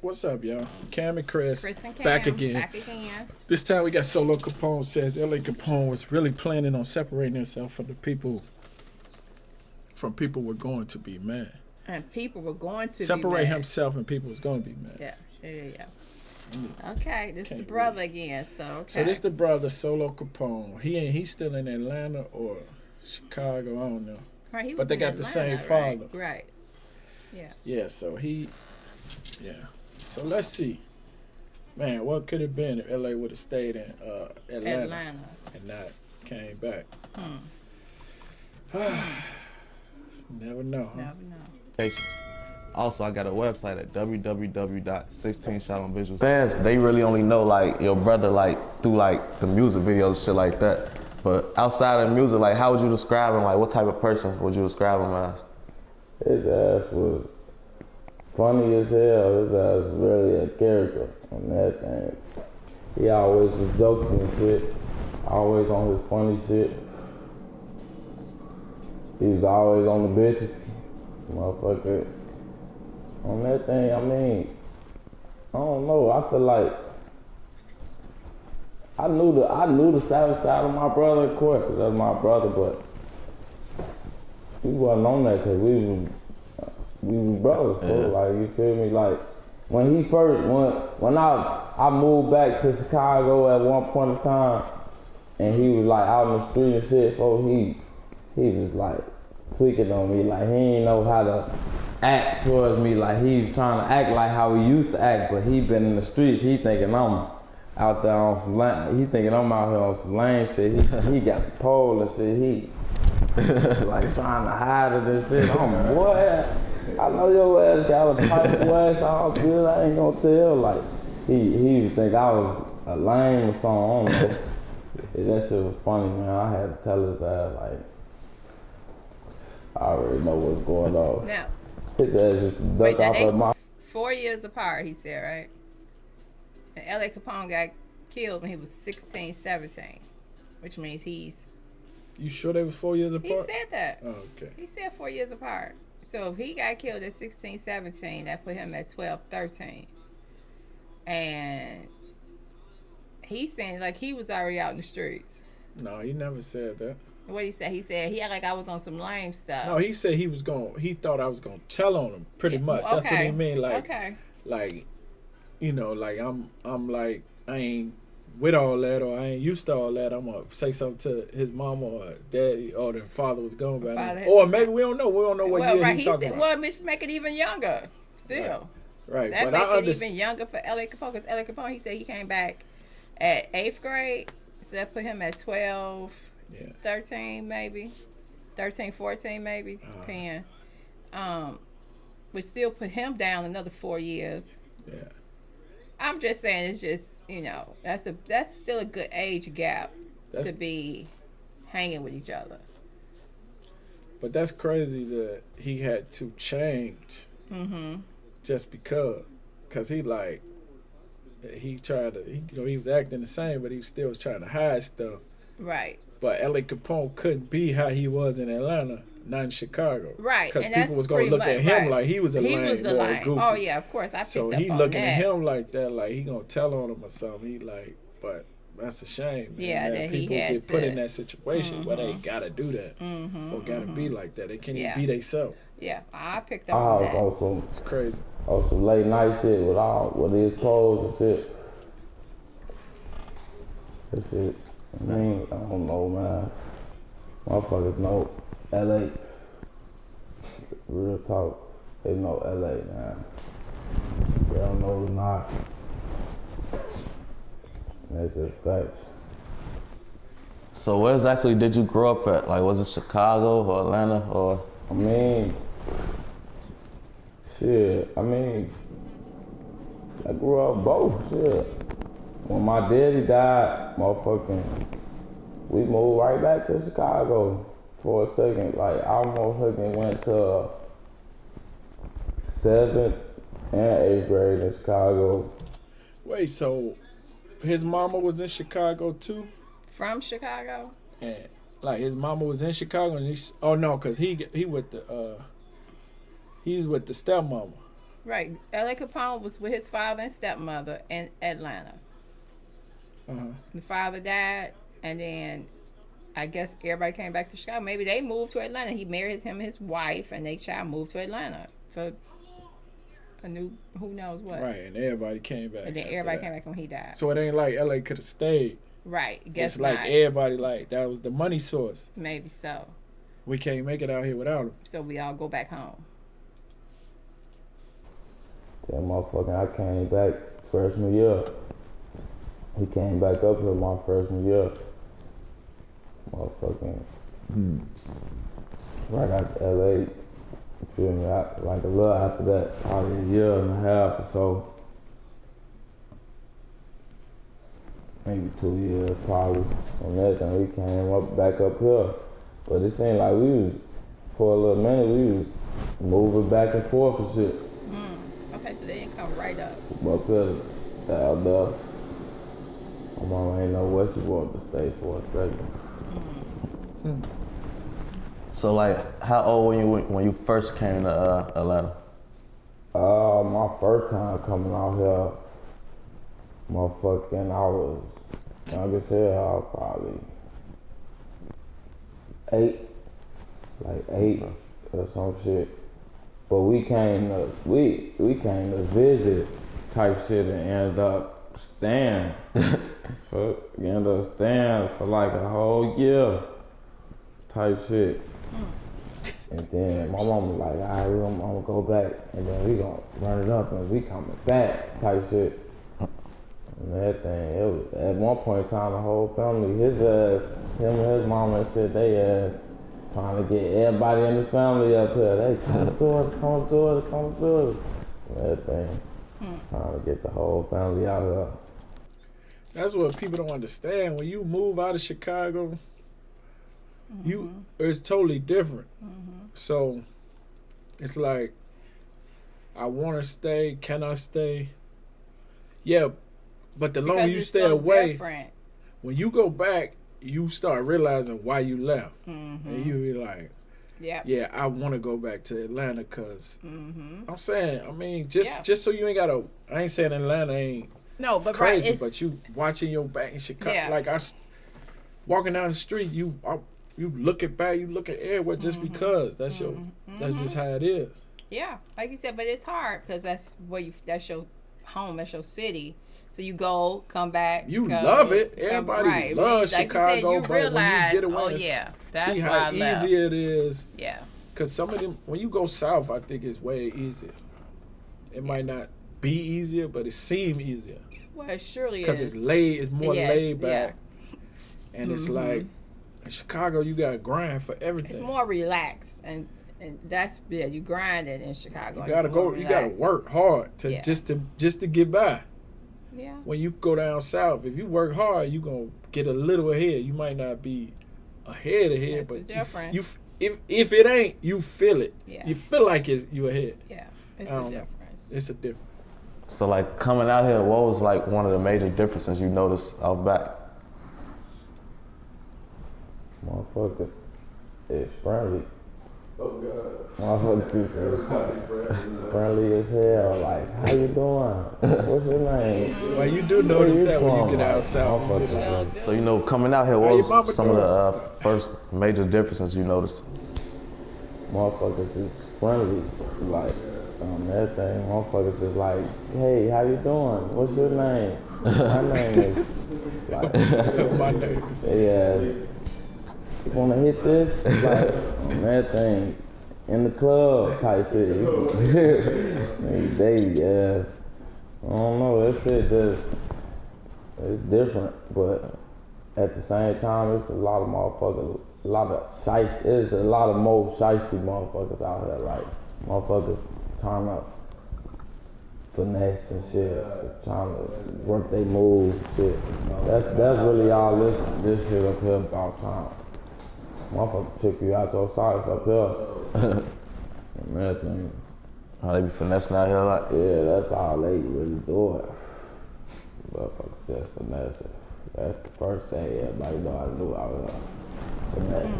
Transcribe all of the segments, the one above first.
What's up, y'all? Cam and Chris, Chris and Cam, back again. Back again. This time we got Solo Capone says L.A. Capone was really planning on separating himself from people were going to be mad. And people were going to separate be mad. himself and people was going to be mad. Yeah. Okay, this is the brother again. So So this the brother Solo Capone. He's still in Atlanta or Chicago, I don't know. Right, he was but they in got Atlanta, the same father. Right. Yeah. Yeah, so So let's see. Man, what could have been if LA would have stayed in Atlanta and not came back? Never know, huh? Never know. Also, I got a website at www.16shotonvisuals. Fans, they really only know like your brother like through like the music videos and shit like that. But outside of music, like how would you describe him? Like what type of person would you describe him as? His ass was funny as hell. His ass was really a character on that thing. He always was joking and shit. Always on his funny shit. He was always on the bitches. Motherfucker. On that thing, I mean, I don't know. I feel like I knew the savage side of my brother, of course, that's my brother, but we wasn't on that because we was brothers, so like, you feel me? Like, when I moved back to Chicago at one point in time, and he was like out in the street and shit, he was like tweaking on me, like he ain't know how to act towards me, like he was trying to act like how he used to act, but he been in the streets, he thinking I'm out there on some lame, he thinking I'm out here on some lame shit, he got the pole and shit, he like trying to hide it and shit. Boy, I know your ass got a pipe ass all good, I ain't gonna tell. Like, he would think I was a lame or something, I don't know. That shit was funny, man. I had to tell his ass, like, I already know what's going on. Now, his ass just ducked off of my... 4 years apart, he said, right? And L.A. Capone got killed when he was 16, 17, which means he's... You sure they were 4 years apart? He said that. Oh, okay. He said 4 years apart. So if he got killed at 16, 17, that put him at 12, 13. And he's saying like he was already out in the streets. No, he never said that. What he said? He said he acted like I was on some lame stuff. No, he said he thought I was gonna tell on him pretty much. That's what he mean. Like, like, you know, like I'm like, I ain't with all that, or I ain't used to all that. I'm gonna say something to his mama or daddy or their father was gone by him. Or maybe we don't know. We don't know what year he talking about. Well, make it even younger still. Right. That but make it even younger for L.A. Capone, because L.A. Capone, he said he came back at 8th grade, so that put him at 12, 13 maybe, 13, 14 maybe, depending. Would still put him down another 4 years. Yeah. I'm just saying, it's just, you know, that's still a good age gap to be hanging with each other. But that's crazy that he had to change just because he like, he tried to, he was acting the same, but he still was trying to hide stuff. Right. But L.A. Capone couldn't be how he was in Atlanta, not in Chicago. Right. Because people was going to look at him like he was a lame or a goofy. Oh, yeah, of course. I picked so up he on looking that. at him like that, like he going to tell on him or something. He like, but that's a shame. Man. Yeah, that people he had get put in that situation where they got to do that or got to be like that. They can't even be themselves. Yeah, I picked up on that. Also, it's crazy. On some late night shit with his clothes and shit. That shit, I mean, I don't know, man. Motherfuckers know LA. Real talk, they know LA, man. They don't know it's not. That's just facts. So where exactly did you grow up at? Like, was it Chicago or Atlanta or? I mean, shit, I grew up both, shit. When my daddy died, we moved right back to Chicago for a second. Like, I almost went to 7th and 8th grade in Chicago. Wait, so his mama was in Chicago too? From Chicago? Yeah. Like his mama was in Chicago and cause he with the he was with the stepmama. Right. L.A. Capone was with his father and stepmother in Atlanta. The father died, and then I guess everybody came back to Chicago. Maybe they moved to Atlanta. He married him and his wife, and they child moved to Atlanta for a new who knows what. Right, and everybody came back. And then everybody came back when he died. So it ain't like LA could have stayed. Right. Guess it's like not. everybody like that was the money source. Maybe so. We can't make it out here without him. So we all go back home. Yeah, motherfucker, I came back freshman year. He came back up here my freshman year. Motherfucking right after LA. You feel me? Like a little after that, probably a year and a half or so. Maybe 2 years probably. And then we came back up here. But it seemed like we was, for a little minute, we was moving back and forth and shit. Okay, so they didn't come right up. Up here, down there. My mama ain't know what she wanted to stay for a second. So like, how old were you when you first came to Atlanta? My first time coming out here, motherfucking, I was young as hell. I was probably 8, like 8 or some shit. But we came to visit type shit and ended up staying. We ended up staying for like a whole year type shit. And then my mom was like, all right, I'm gonna go back and then we gonna run it up and we coming back type shit. And that thing, it was, at one point in time, the whole family, his ass, him and his mama and shit, they ass trying to get everybody in the family up here. They come to us. And that thing, trying to get the whole family out here. That's what people don't understand. When you move out of Chicago, it's totally different. So it's like, I want to stay. Can I stay? Yeah, but the longer you stay away, when you go back, you start realizing why you left. And you be like, yeah, I want to go back to Atlanta because I'm saying, I mean, just so you ain't got to, I ain't saying Atlanta ain't crazy, right, but you watching your back in Chicago. Like walking down the street, you look at back, you look at everywhere just because that's that's just how it is. Yeah, like you said, but it's hard because that's your home, that's your city. So you go, come back. You love it. Everybody loves Chicago, you but realize, when you get away that's see how easy it is. Yeah. Because some of them, when you go south, I think it's way easier. It might not be easier, but it seems easier. Well, it surely is. Because it's more laid back. And it's like, in Chicago, you got to grind for everything. It's more relaxed. And that's, you grind it in Chicago. You got to go, you got to work hard to just to get by. Yeah. When you go down south, if you work hard, you gonna get a little ahead. You might not be ahead, but if it ain't, you feel it. Yeah. You feel like you ahead. Yeah, it's a difference. It's a difference. So like coming out here, what was like one of the major differences you noticed off back? Motherfuckers is friendly. Oh God. Motherfuckers is friendly as hell. Like, how you doing? What's your name? Well, you do notice that when you get out south. So, you know, coming out here, what was some of the first major differences you noticed? Motherfuckers is friendly. Like, that thing, motherfuckers is like, hey, how you doing? What's your name? My name is, like, my name is. Yeah. You wanna hit this? Like, that thing, in the club type shit. I don't know, that shit just, it's different, but at the same time, it's a lot of motherfuckers, there's a lot of more shiesty motherfuckers out here, like, motherfuckers trying to finesse and shit, trying to work their moves and shit. That's really all this shit up here about time. Motherfucker trick you out your size up here. And that thing. How they be finessing out here a lot? Yeah, that's all they really do it. Motherfucker just finessing. That's the first thing everybody know how to do out here. Finesse.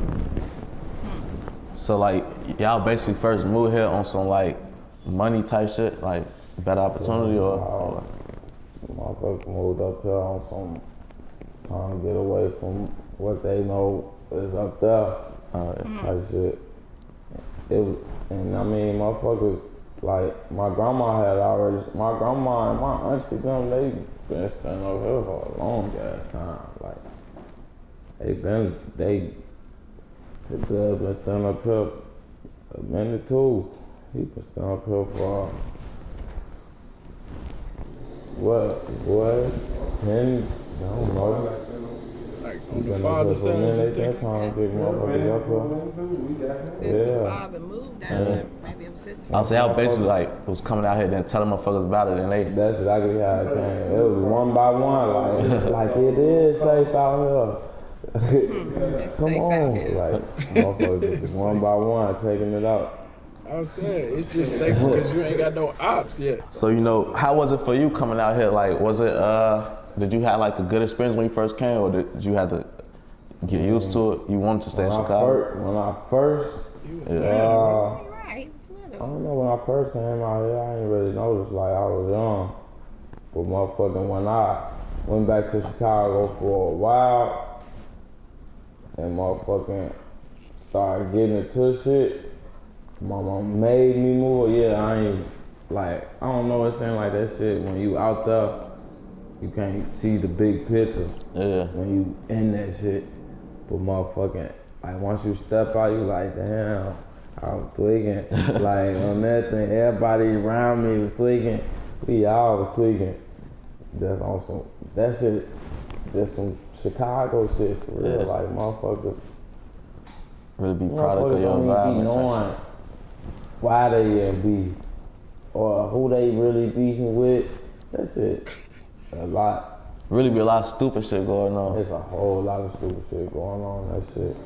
So like, y'all basically first moved here on some like money type shit, like better opportunity or? Motherfuckers moved up here on some trying to get away from what they know is up there. Type shit. It was, and I mean, motherfuckers, like, my grandma and my auntie, them, they been staying over here for a long ass time. Like, the dub been staying up here a minute too. He been staying up here for, what, 10, I don't know. Like on the father's side, you think? Since the father moved down there, maybe it was his I'll say I basically like was coming out here then telling motherfuckers about it and they. That's exactly how it came. It was one by one, like it is safe out here. Come on, like motherfuckers just one by one taking it out. I was saying, it's just safe because you ain't got no ops yet. So, you know, how was it for you coming out here? Like, was it, did you have like a good experience when you first came or did you have to get used to it? You wanted to stay in Chicago? When I first, right. I don't know, when I first came out here, I didn't really notice, like I was young. But motherfucking when I went back to Chicago for a while and motherfucking started getting into shit, my mom made me move. Yeah, I ain't, like, I don't know, it seems like that shit, when you out there, you can't see the big picture. Yeah. When you in that shit. But motherfucking, like, once you step out, you like, damn, I'm tweaking. Like, on that thing, everybody around me was tweaking. We all was tweaking. That's on some, that shit, that's some Chicago shit for real. Yeah. Like, motherfuckers. Really be product of your environment. Knowing why they be, or who they really beefing with. That shit, a lot. Really be a lot of stupid shit going on. There's a whole lot of stupid shit going on, that shit.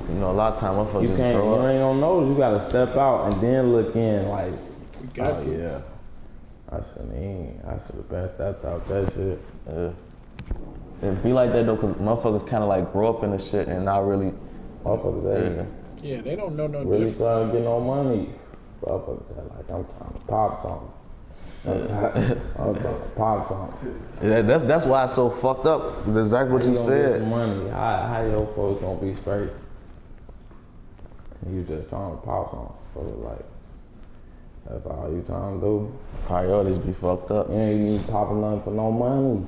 You know, a lot of time motherfuckers just grow You up. ain't gonna know, you gotta step out and then look in like, You got to. Yeah. I should've been stepped out that shit. Yeah. It be like that though, cause motherfuckers kinda like grow up in the shit and not really. Motherfuckers, Yeah, they don't know no really different. trying to get no money. Motherfuckers like, I'm trying to pop something. I'm trying to pop something. Yeah, that's why it's so fucked up. That's exactly what you said. Money. How your folks gonna be straight? You just trying to pop something. So like, that's all you trying to do. Priorities be fucked up. You ain't need popping nothing for no money.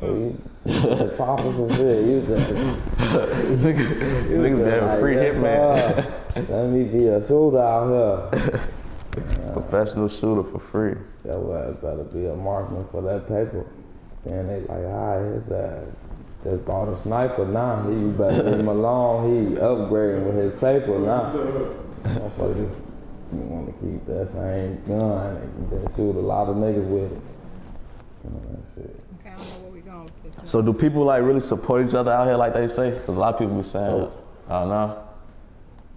So you just popping some shit. You just Niggas be having free hitman. Let me be a shooter out here. Professional shooter for free. That was better be a marksman for that paper. And they like, his ass just bought a sniper now. He better leave him alone. He upgrading with his paper now. Motherfuckers want to keep that same gun and just shoot a lot of niggas with it. That shit. Okay, I don't know where we going with this. So do people like really support each other out here like they say? Because a lot of people be saying, I don't know.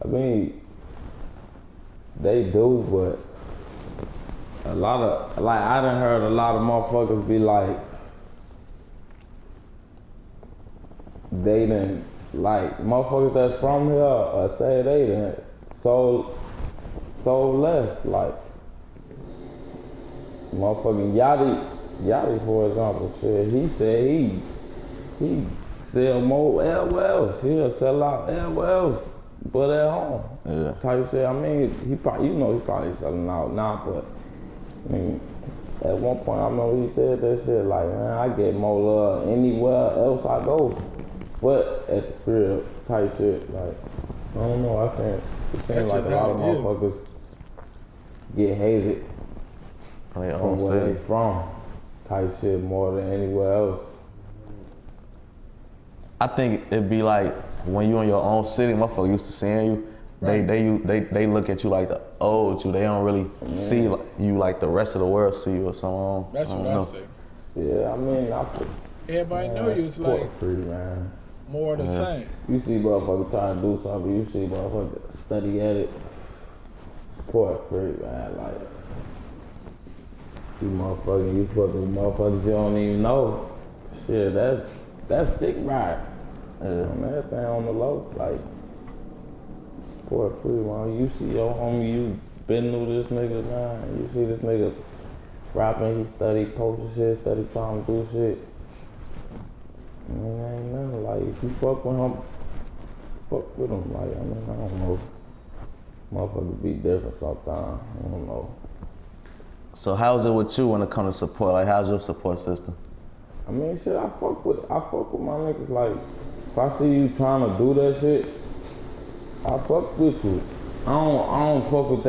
I mean, they do, but a lot of, like, I done heard a lot of motherfuckers be like, they done, like, motherfuckers that's from here, say they done sold less, like, motherfucking Yachty, for example, shit, he said he sell more LLs, he'll sell out LLs, but at home. Yeah. Type shit. I mean, he probably selling out now, but I mean, at one point I remember he said that shit like, man, I get more love anywhere else I go, but at the crib, type shit. Like, I don't know. It seems like a lot of motherfuckers get hated From their from own where city. they from, type shit more than anywhere else. I think it'd be like when you in your own city, motherfucker used to seeing you. Right. They look at you like the old you. They don't really see you like the rest of the world see you or something. That's what I say. Yeah, I mean, everybody know you. It's like free, man. More of the same. You see motherfuckers trying to do something. You see motherfuckers study at it. Support free, man. Like, you fucking motherfuckers you don't even know. Shit, that's dick ride. On everything on the low, like, support free, man. You see your homie, you been through this nigga, man. You see this nigga rapping, he study posting shit, study trying to do shit. I mean, ain't nothing like, if you fuck with him, fuck with him. Like, I mean, I don't know. Motherfuckers be different sometimes. I don't know. So how's it with you when it comes to support? Like, how's your support system? I mean, shit, I fuck with my niggas. Like, if I see you trying to do that shit, I fuck with you. I don't fuck with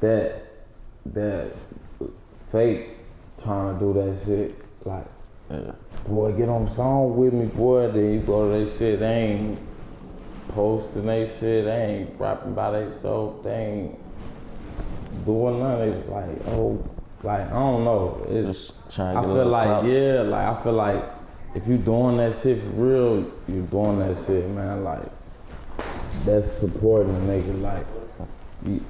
that fake trying to do that shit. Like, boy, get on the song with me, boy. Then you go to that shit. They ain't posting they shit. They ain't rapping by themselves. They ain't doing nothing. It's like, like, I don't know. It's just trying to I get feel like, clout. yeah, like, I feel like if you doing that shit for real, you doing that shit, man. Like, that's supporting a nigga. Like,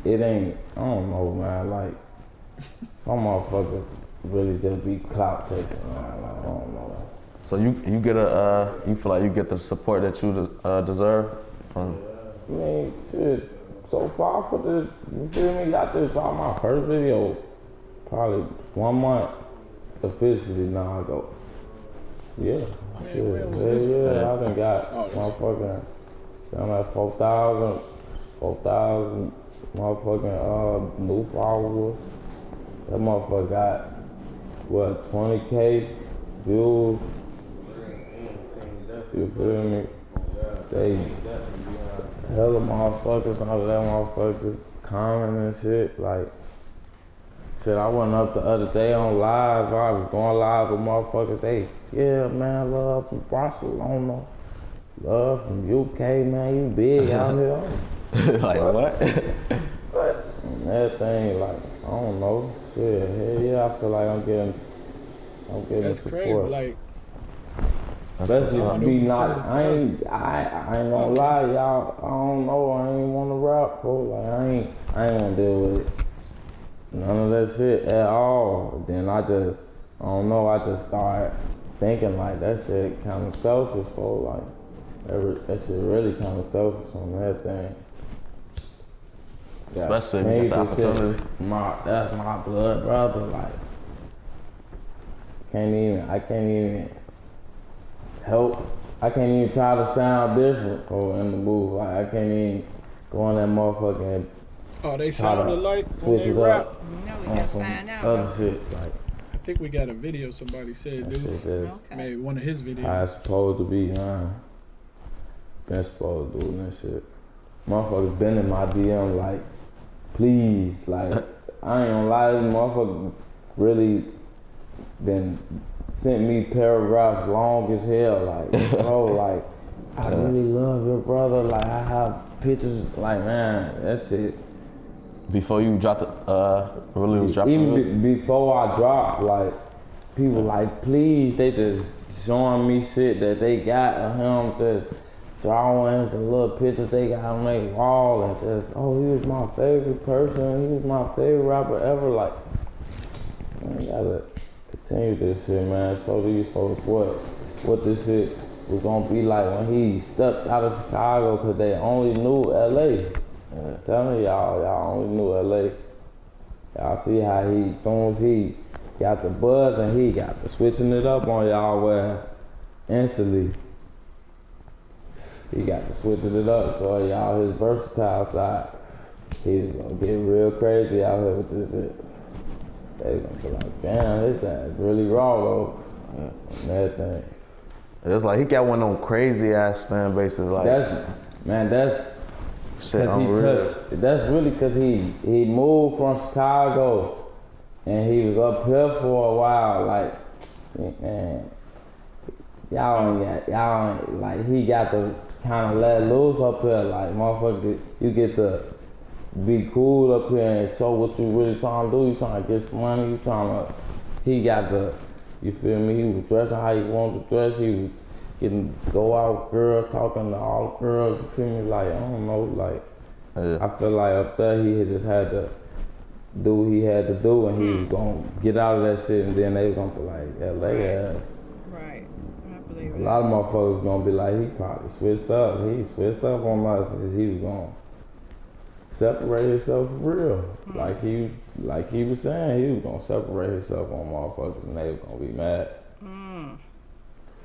it ain't, I don't know, man. Like, some motherfuckers really just be clout chasing, man. Like, I don't know. So you get you feel like you get the support that you deserve from? I mean, shit, so far for this, you feel me? I just dropped my first video probably 1 month officially. Now I go, yeah, I done got motherfucking, I'm at 4,000 motherfucking new followers. That motherfucker got, what, 20K views? You feel me? They hella motherfuckers out of that motherfucker commenting and shit. Like, shit, I went up the other day on live. I was going live with motherfuckers. They, yeah, man, love from Barcelona. Love from UK, man. You big out here. Like what? But that thing, like, I don't know. Shit, hell yeah, I feel like I'm getting That's support. crazy. Like, especially be not, I ain't gonna lie, y'all. I don't know. I ain't want to rap, for like I ain't gonna deal with it. None of that shit at all. Then I don't know. I just started thinking like that shit kind of selfish, for like that shit really kind of selfish on that thing. Especially if you get the opportunity. That's my blood brother. Like, I can't even help. I can't even try to sound different in the booth. Like, I can't even go on that motherfucking. Oh, they sound alike when they rap. We gotta find out. Other shit, like. I think we got a video somebody said, dude. Maybe one of his videos. I supposed to be, been supposed to do that shit. Motherfuckers been in my DM like, please, like, I ain't gonna lie, this motherfucker really been sent me paragraphs long as hell, like, bro, like, I really love your brother, like, I have pictures, like, man, that shit. Before you dropped really was dropping? Even before I dropped, like, people like, please, they just showing me shit that they got of him, just drawings and little pictures they got on their wall, and just, oh, he was my favorite person, he was my favorite rapper ever, like, man, you gotta continue this shit, man. Show these folks what this shit was gonna be like when he stepped out of Chicago, cause they only knew LA. I'm telling y'all only knew LA. Y'all see how as soon as he got the buzz and he got the switching it up on y'all where instantly. He got to switching it up, so y'all his versatile side. He's gonna get real crazy out here with this shit. They gonna be like, damn, this thing's really raw though. That thing. It's like he got one of them crazy ass fan bases. Like that's shit unreal. That's really cause he moved from Chicago and he was up here for a while. Like, man, y'all ain't like he got to kind of let loose up here. Like, motherfucker, you get to be cool up here and show what you really trying to do. You trying to get some money. He got the, you feel me? He was dressing how he wanted to dress. He was go out with girls, talking to all the girls. You feel me? Like, I don't know. Like, I feel like up there he just had to do what he had to do, and he was gonna get out of that shit, and then they was gonna be like, LA ass. Right. I believe it. A lot of motherfuckers gonna be like, he probably switched up. He switched up on us because he was gone. separate himself for real. Like he was saying, he was gonna separate himself on motherfuckers and they was gonna be mad.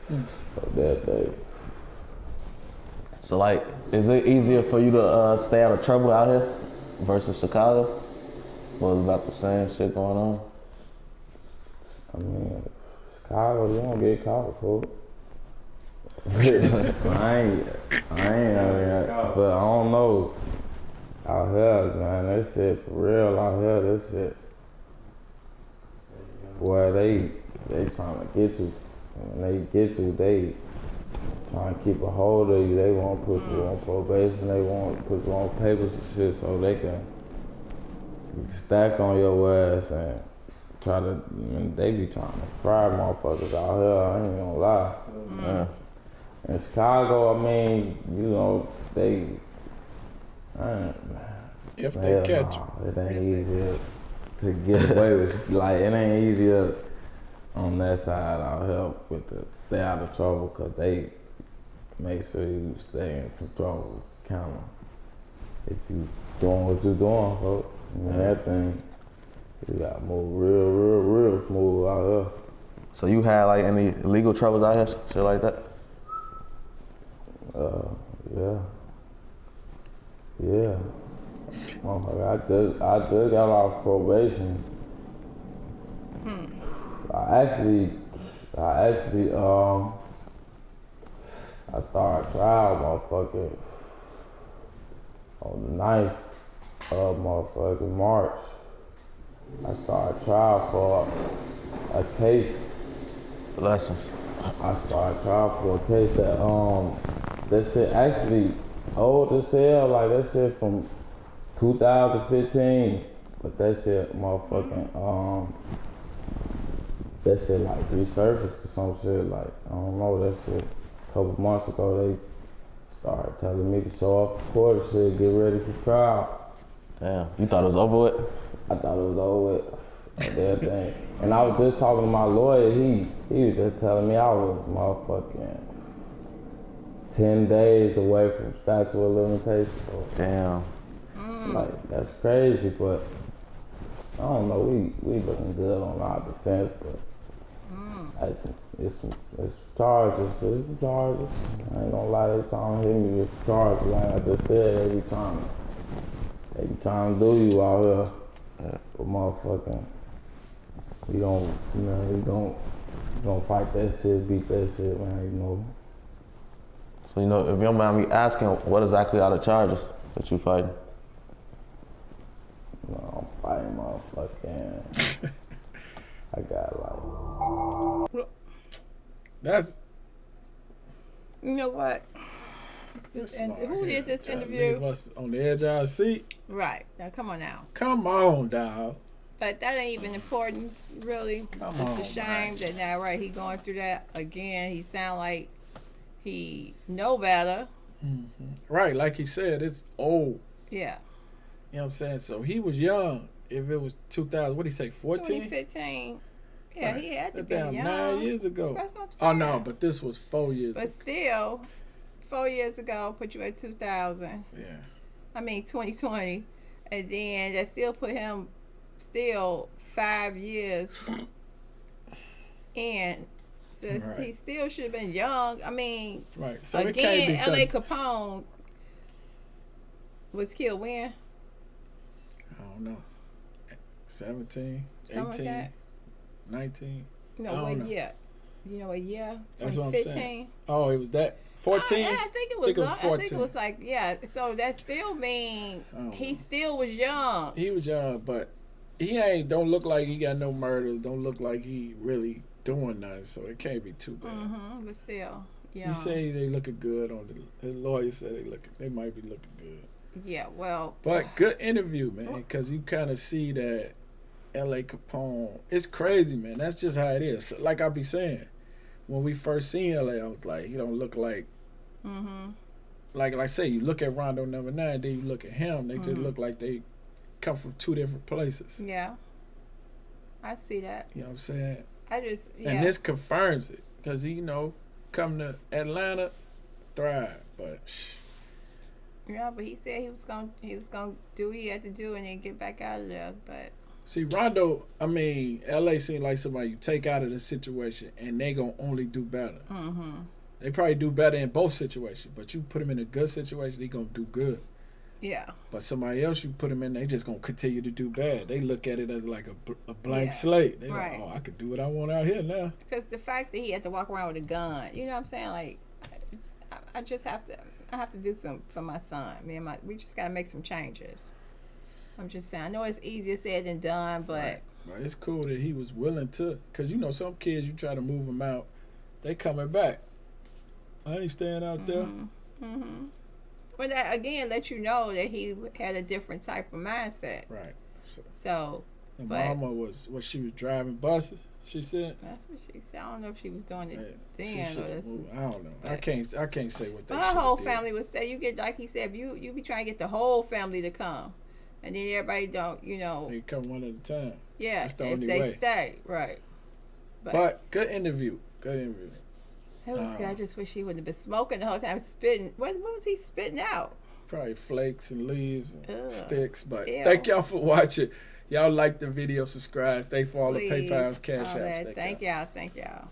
So that day. So like, is it easier for you to stay out of trouble out here versus Chicago? Was about the same shit going on? I mean, Chicago, you don't get caught, fool. I ain't, but I don't know. Out here, man, that shit for real out here, that shit. Boy, they trying to get you. And when they get you, they trying to keep a hold of you. They won't put you on probation. They won't put you on papers and shit so they can stack on your ass and try to, they be trying to fry motherfuckers out here, I ain't gonna lie. Yeah. In Chicago, I mean, you know, if they catch you. It ain't easier to get away with, like, it ain't easier on that side out here with the stay out of trouble, cause they make sure you stay in control, kind of. If you doing what you doing, folks. That thing, you got move real smooth out here. So you had like any illegal troubles out here, shit like that? Yeah. Motherfucker, I just got off probation. I started trial, motherfucker, on the 9th of motherfucking March. I started trial for a case. Lessons. I started trial for a case that shit actually old as hell, like that shit from 2015. But that shit motherfucking, that shit like resurfaced or some shit, like, I don't know, that shit a couple months ago they started telling me to show up for court and shit, get ready for trial. Damn, you thought it was over with? I thought it was over with, like that thing. And I was just talking to my lawyer, he was just telling me I was motherfucking 10 days away from statute of limitations. So, damn. Like, that's crazy, but I don't know, we looking good on our defense, but it's charges. I ain't gonna lie, they trying to hit me with charges. Like I just said, they be trying to do you out here. But motherfucking, we don't fight that shit, beat that shit, man, you know. So, you know, if you don't mind me asking, what exactly are the charges that you fighting? No, I'm fighting motherfucking, I got like... That's... You know what? Who did this interview? Leave us on the edge of our seat. Right. Now, come on now. Come on, dog. But that ain't even important, really. It's a shame that now, right, he going through that again. He sound like he know better. Mm-hmm. Right, like he said, it's old. Yeah. You know what I'm saying? So he was young. If it was 2000, what did he say, 14? 2015. Yeah, right. He had to be young. 9 years ago. Oh, no, but this was 4 years ago. But still, 4 years ago, put you at 2000. Yeah. I mean, 2020. And then that still put him 5 years in. So right. He still should have been young. I mean, right. So again, L.A. Capone was killed when? I don't know. 17, 18, like 19. No, what year? You know what year? That's what I'm saying. Oh, it was that 14? Yeah, I think it was 14. I think it was like, yeah. So that still means he still was young. He was young, but he don't look like he got no murders. Don't look like he really doing nothing. So it can't be too bad. Mm-hmm, but still, yeah. He say they looking good on his lawyer said they might be looking good. Yeah, well. But good interview, man, because you kind of see that L.A. Capone, it's crazy, man. That's just how it is. Like I be saying, when we first seen L.A., I was like, he don't look like, like I say, you look at Rondo number 9, then you look at him, they just look like they come from two different places. Yeah. I see that. You know what I'm saying? Yeah. And this confirms it, because he, come to Atlanta, thrive, but Yeah, but he said he was gonna do what he had to do and then get back out of there. But see, Rondo, I mean, LA seems like somebody you take out of the situation and they gonna only do better. Mm-hmm. They probably do better in both situations, but you put him in a good situation, he gonna do good. Yeah. But somebody else you put him in, they just gonna continue to do bad. They look at it as like a blank slate. They like, oh, I could do what I want out here now. Because the fact that he had to walk around with a gun, you know what I'm saying? Like, I just have to. I have to do some for my son. We just gotta make some changes. I'm just saying. I know it's easier said than done, but it's cool that he was willing to. Cause you know some kids, you try to move them out, they coming back. I ain't staying out there. Mm-hmm. But that again let you know that he had a different type of mindset. Right. So the mama was she was driving buses. She said. That's what she said. I don't know if she was doing it then or I don't know. I can't say what they. Her whole family was say you get like he said you be trying to get the whole family to come, and then everybody don't They come one at a time. Yeah, that's the if only they way. Stay right. But good interview. Good interview. That was good. I just wish he wouldn't have been smoking the whole time, spitting. What was he spitting out? Probably flakes and leaves and sticks. But thank y'all for watching. Y'all like the video, subscribe. Thank you for all the PayPal's, Cash Apps. Thank y'all.